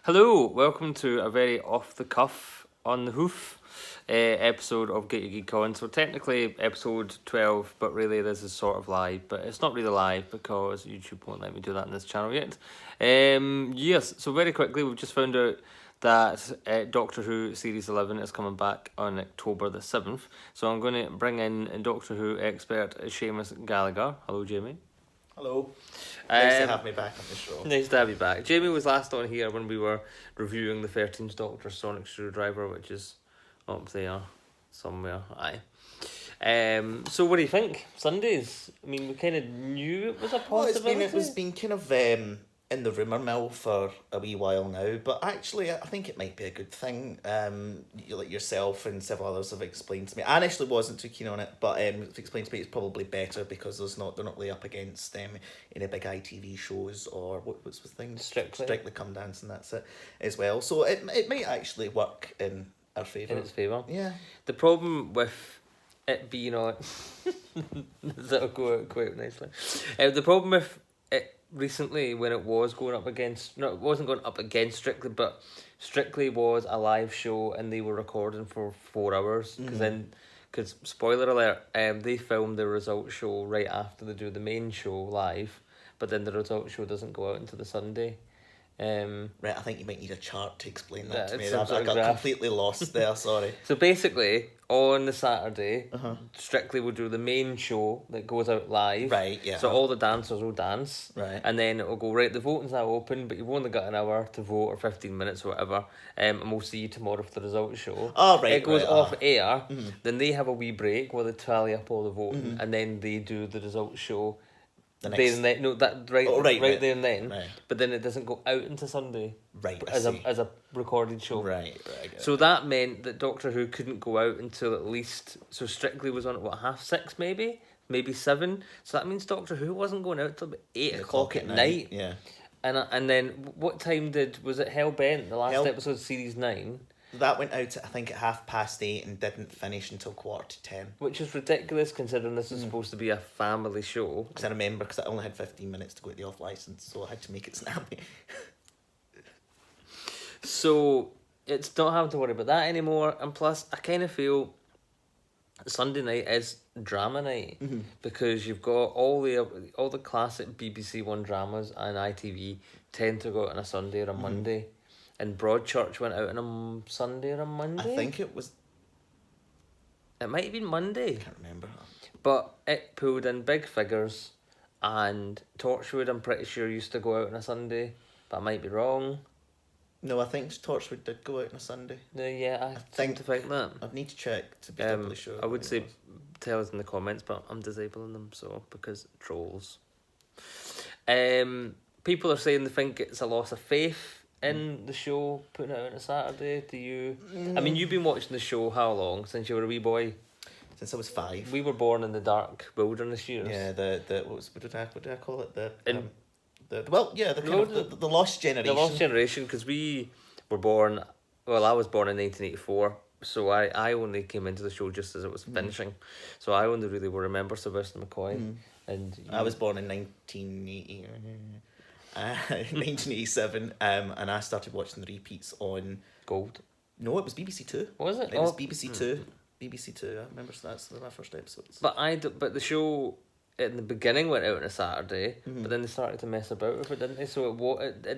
Hello, welcome to a very off the cuff, on the hoof episode of Geek On. So technically episode 12, but really this is sort of live, but it's not really live because YouTube won't let me do that in this channel yet. Yes, so very quickly we've just found out that Doctor Who Series 11 is coming back on October the 7th. So I'm going to bring in Doctor Who expert Seamus Gallagher. Hello, Jamie. Hello. Nice to have me back on the show. Nice to have you back. Jamie was last on here when we were reviewing the 13th Doctor Sonic Screwdriver, which is up there somewhere. Aye. So what do you think? Sundays? I mean, we kind of knew it was a possibility. It's been kind of in the rumour mill for a wee while now, but actually I think it might be a good thing. You, like yourself and several others have explained to me. I initially wasn't too keen on it, but it's explained to me it's probably better because they're not laid up against any big ITV shows or what's the thing? Strictly Come Dancing, that's it, as well. So it might actually work in our favour. In its favour. Yeah. The problem with it being on... that'll go out quite nicely. The problem with it recently, when it was going up against... No, it wasn't going up against Strictly, but Strictly was a live show and they were recording for 4 hours. Because, spoiler alert, they filmed the results show right after they do the main show live, but then the results show doesn't go out until the Sunday. Right, I think you might need a chart to explain that to me. I got completely lost there, sorry. So basically, on the Saturday, Strictly will do the main show that goes out live. Right, yeah. So all the dancers will dance. Right. And then it will go, right, the voting's now open, but you've only got an hour to vote or 15 minutes or whatever. And we'll see you tomorrow for the results show. Oh, right. It goes right, off air, then they have a wee break where they tally up all the voting, and then they do the results show. The There next... and then, no, that right, right. there and then. Right. But then it doesn't go out into Sunday. Right, As a recorded show. Right, I get it. So that meant that Doctor Who couldn't go out until at least... So Strictly was on at, what, 6:30 maybe? Maybe 7. So that means Doctor Who wasn't going out till about 8 o'clock at night. Yeah. And then what time was it Hellbent, the last episode of Series 9? That went out, I think, at 8:30 and didn't finish until 9:45. Which is ridiculous considering this is supposed to be a family show. Because I remember, because I only had 15 minutes to go at the off licence, so I had to make it snappy. So it's not having to worry about that anymore. And plus, I kind of feel Sunday night is drama night because you've got all the classic BBC One dramas and ITV tend to go out on a Sunday or a Monday. And Broadchurch went out on a Sunday or a Monday. I think it was... It might have been Monday. I can't remember. But it pulled in big figures, and Torchwood, I'm pretty sure, used to go out on a Sunday, but I might be wrong. No, I think Torchwood did go out on a Sunday. No, yeah, I think to think that. I'd need to check to be doubly sure. I would say tell us in the comments, but I'm disabling them, so because trolls. People are saying they think it's a loss of faith in the show, putting it out on a Saturday. Do you? I mean, you've been watching the show how long? Since you were a wee boy? Since I was 5. We were born in the dark wilderness years. Yeah, what did I call it? The The lost generation. The lost generation, because we were born. Well, I was born in 1984, so I only came into the show just as it was finishing, so I only really will remember Sylvester McCoy. And I was born in 1987, and I started watching the repeats on Gold. No, it was BBC Two. Was it? It was BBC Two. BBC Two. I remember that's my first episodes. But the show in the beginning went out on a Saturday, but then they started to mess about with it, didn't they? So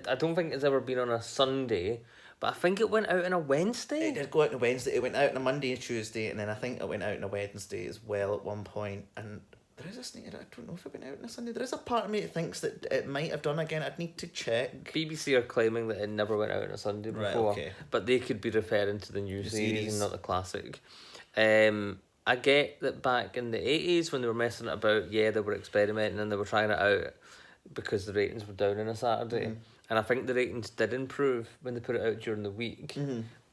I don't think it's ever been on a Sunday, but I think it went out on a Wednesday. It did go out on a Wednesday. It went out on a Monday and Tuesday, and then I think it went out on a Wednesday as well at one point. And there is a snake. I don't know if it went out on a Sunday. There is a part of me that thinks that it might have done again. I'd need to check. BBC are claiming that it never went out on a Sunday before, right, okay. But they could be referring to the new series and not the classic. I get that back in the 80s when they were messing it about, they were experimenting and they were trying it out because the ratings were down on a Saturday. And I think the ratings did improve when they put it out during the week,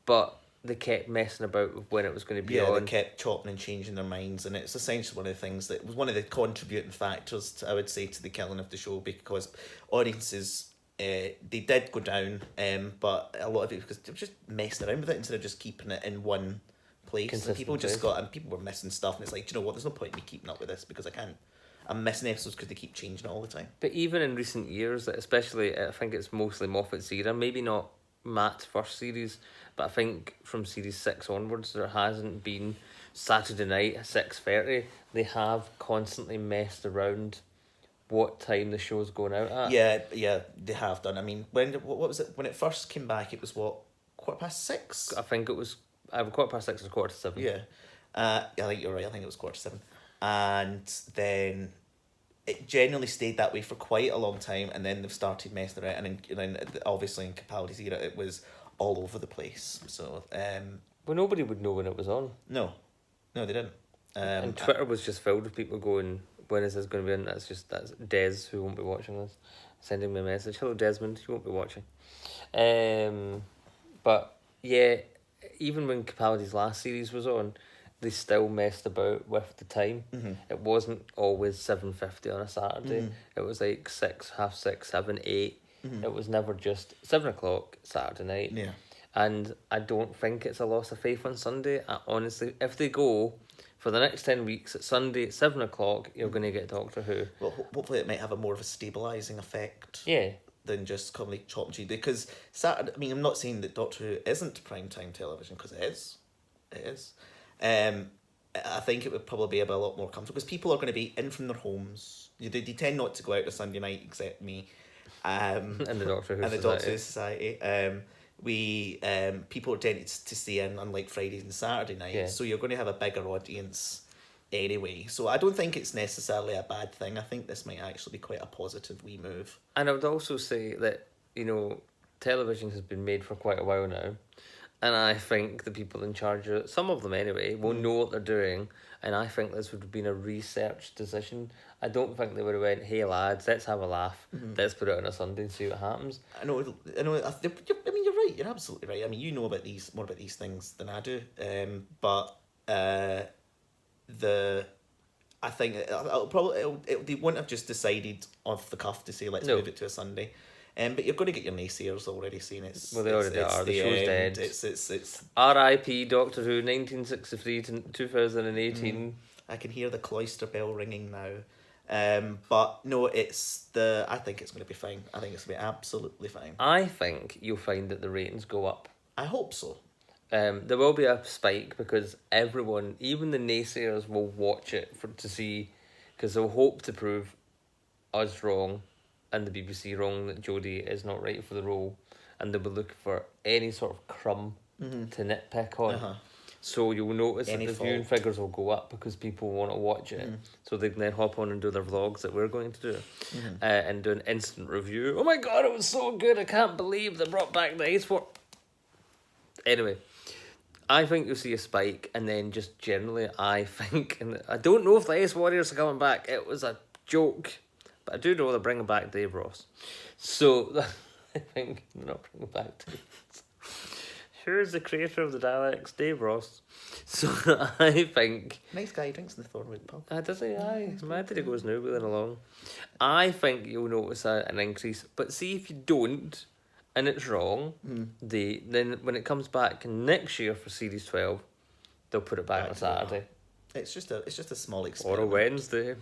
but they kept messing about with when it was going to be on. Yeah, they kept chopping and changing their minds, and it's essentially one of the things that was one of the contributing factors, I would say, to the killing of the show, because audiences... they did go down, but a lot of it because they were just messing around with it instead of just keeping it in one place. And people just people were missing stuff, and it's like, do you know what? There's no point in me keeping up with this because I'm missing episodes because they keep changing it all the time. But even in recent years, especially I think it's mostly Moffat's era, maybe not Matt's first series, but I think from series 6 onwards there hasn't been Saturday night at 6:30. They have constantly messed around what time the show's going out at. Yeah, they have done. I mean, what was it when it first came back? It was what, 6:15? I think it was either 6:15 or 7:15. Yeah, I think you're right. I think it was 7:15, and then it generally stayed that way for quite a long time, and then they've started messing around, and then obviously in Capaldi's era, it was all over the place. So, Well, nobody would know when it was on. no, they didn't. And Twitter was just filled with people going, when is this going to be in? That's Des who won't be watching this, sending me a message. Hello, Desmond, you won't be watching. But yeah, even when Capaldi's last series was on, they still messed about with the time. Mm-hmm. It wasn't always 7:50 on a Saturday. Mm-hmm. It was like 6, 6:30, 7, 8. Mm-hmm. It was never just 7:00 Saturday night. Yeah. And I don't think it's a loss of faith on Sunday. I honestly, if they go for the next 10 weeks at Sunday at 7:00, you're going to get Doctor Who. Well, hopefully it might have a more of a stabilising effect. Yeah. Than just comedy chop and cheese, because Saturday. I mean, I'm not saying that Doctor Who isn't prime time television, because it is. It is. I think it would probably be a lot more comfortable, because people are going to be in from their homes. They tend not to go out on Sunday night, except me. And the Doctor Who and the Society. Doctor Who Society. People tend to stay in, unlike Fridays and Saturday nights. Yeah. So you're going to have a bigger audience anyway. So I don't think it's necessarily a bad thing. I think this might actually be quite a positive wee move. And I would also say that, television has been made for quite a while now. And I think the people in charge of it, some of them anyway, will know what they're doing. And I think this would have been a researched decision. I don't think they would have went, hey lads, let's have a laugh. Let's put it on a Sunday and see what happens. I know. I mean, you're right. You're absolutely right. I mean, you know more about these things than I do. I think they wouldn't have just decided off the cuff to say let's move it to a Sunday. But you're going to get your naysayers already saying it's. Well, they already are. The show's dead. It's. R.I.P. Doctor Who, 1963 to 2018. I can hear the cloister bell ringing now. But no, I think it's going to be fine. I think it's going to be absolutely fine. I think you'll find that the ratings go up. I hope so. There will be a spike because everyone, even the naysayers, will watch it to see, because they'll hope to prove us wrong and the BBC wrong that Jodie is not right for the role, and they'll be looking for any sort of crumb to nitpick on. Uh-huh. So you'll notice Any that the viewing fault. figures will go up because people want to watch it. So they can then hop on and do their vlogs that we're going to do and do an instant review. Oh my god, it was so good. I can't believe they brought back the Ice War. Anyway, I think you'll see a spike, and then just generally I think, and I don't know if the Ice Warriors are coming back. It was a joke, but I do know they're bringing back Dave Ross. So I think they're not bringing back Dave. Here's the creator of the Daleks, Dave Ross. So I think... Nice guy, drinks in the Thornwood pub. Does he? Aye. Mad that he goes now, wheeling along. I think you'll notice an increase. But see if you don't, and it's wrong, then when it comes back next year for Series 12, they'll put it back on a Saturday. It's just a small Or experiment. a Wednesday.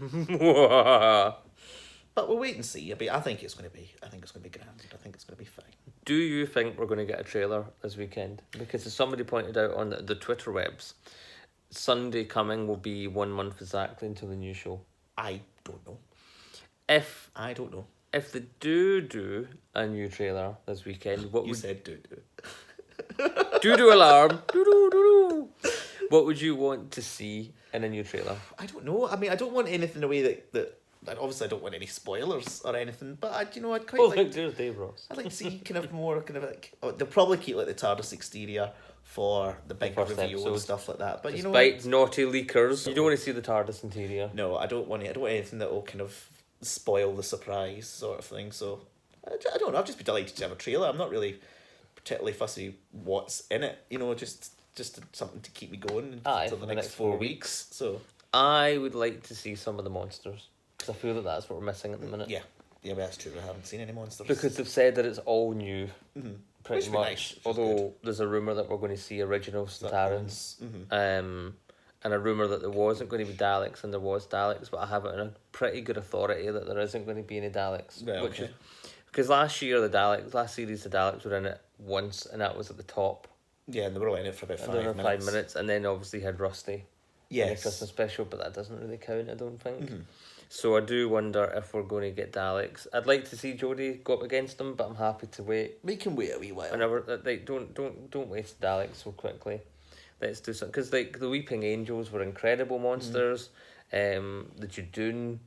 But we'll wait and see. I think it's going to be grand. I think it's going to be fine. Do you think we're going to get a trailer this weekend? Because as somebody pointed out on the Twitter webs, Sunday coming will be 1 month exactly until the new show. I don't know. I don't know. If they do a new trailer this weekend, what You would said do. do alarm? Do. What would you want to see in a new trailer? I don't know. I mean, I don't want anything in the way that obviously I don't want any spoilers or anything. But I'd quite Oh, like. look, there's Dave Ross. I'd like to see more they'll probably keep like the TARDIS exterior for the big first reveal episode. and stuff like that. But Despite naughty leakers, you don't want to see the TARDIS interior. No, I don't want anything that will kind of spoil the surprise sort of thing. So I don't know. I'd just be delighted to have a trailer. I'm not really particularly fussy what's in it. Just something to keep me going until the next 4 weeks. So I would like to see some of the monsters, because I feel that that's what we're missing at the minute. yeah, but that's true. I haven't seen any monsters Because they've said that it's all new, pretty Which would be much. nice, which is Although there's a rumour that we're going to see original Sontarans. And a rumour that there wasn't going to be Daleks and there was Daleks, but I have it on a pretty good authority that there isn't going to be any Daleks. Right, which okay. is Because last series, the Daleks were in it once, and that was at the top. Yeah, and they were only in it for about 5 minutes. 5 minutes, and then obviously had Rusty. In the Yes. Christmas special, but that doesn't really count, I don't think. Mhm. So I do wonder if we're going to get Daleks. I'd like to see Jodie go up against them, but I'm happy to wait. We can wait a wee while. Whenever don't waste Daleks so quickly. Let's do something, because like the Weeping Angels were incredible monsters. The Judoon,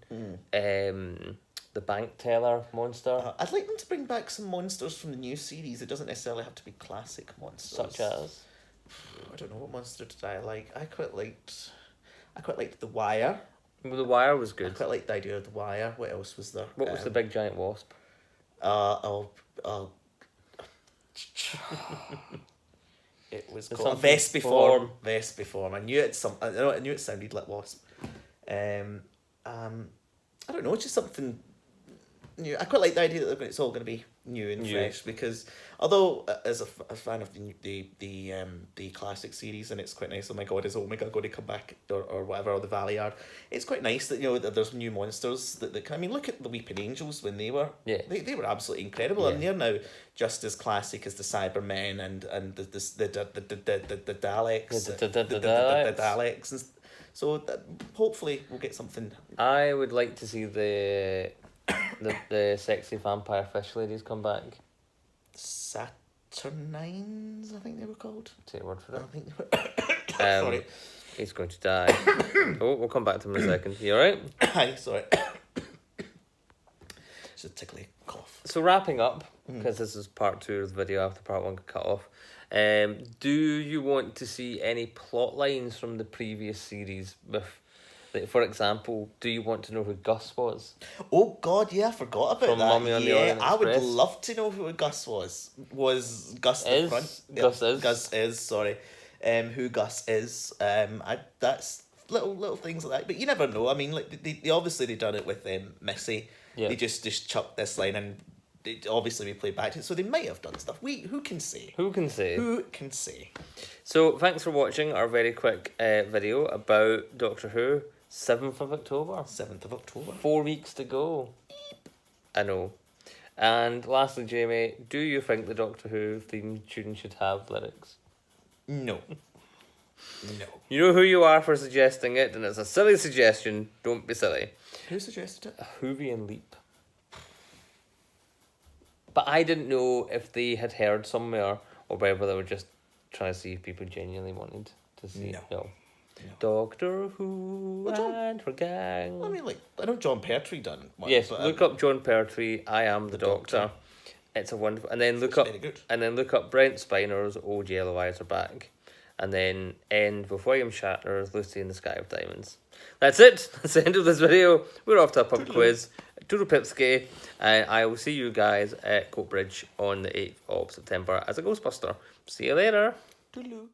the Bank Teller monster, I'd like them to bring back some monsters from the new series. It doesn't necessarily have to be classic monsters. such as. I don't know, what monster did I like. I quite liked the Wire. Well, the Wire was I good. quite liked the idea of the Wire. What else was there? What was the big giant wasp? It was There's called something Vespiform. Vespiform. I knew it sounded like wasp. I don't know, it's just something new. I quite like the idea that it's all going to be new and fresh, because although as a fan of the classic series, and it's quite nice. Oh my god, is Omega going to come back, or whatever, or the Valiard? It's quite nice that that there's new monsters that I mean, look at the Weeping Angels when they were they were absolutely incredible, and they're now just as classic as the Cybermen and the Daleks, the Daleks, and so hopefully we'll get something. I would like to see the sexy vampire fish ladies come back. Saturnines, I think they were called. Take a word for I it. think they were. Sorry. He's going to die. We'll come back to him in a second. You alright? Hi, sorry. It's a tickly cough. So wrapping up, because this is part 2 of the video after part 1 got cut off. Do you want to see any plot lines from the previous series with, like, for example, do you want to know who Gus was? Oh God, yeah, I forgot about From that. Mummy on the Orient I would Express. love to know who Gus was. Was Gus the front? Gus is. Gus is. Sorry, who Gus is. That's little things like that. But you never know. I mean, like they obviously done it with Missy. Yeah. They just chucked this line and. Obviously we played back to it, so they might have done stuff. Who can say? Who can say? Who can say? So thanks for watching our very quick video about Doctor Who. 7th of October. 7th of October. 4 weeks to go. I know. And lastly, Jamie, do you think the Doctor Who theme tune should have lyrics? No. No. You know who you are for suggesting it, and it's a silly suggestion. Don't be silly. Who suggested it? A Whovian leap. But I didn't know if they had heard somewhere or whether they were just trying to see if people genuinely wanted to see it. No. Doctor Who and her gang. I mean, like, I know John Pertwee done one. Yes, but, look up John Pertwee, I Am the Doctor. It's a wonderful, and then look up, very good. and then look up Brent Spiner's Old Yellow Eyes Are Back, and then end with William Shatner's Lucy in the Sky of Diamonds. That's it. That's the end of this video. We're off to a pub quiz. Toodle Pipski, and I will see you guys at Coatbridge on the 8th of September as a Ghostbuster. See you later. Toodaloo.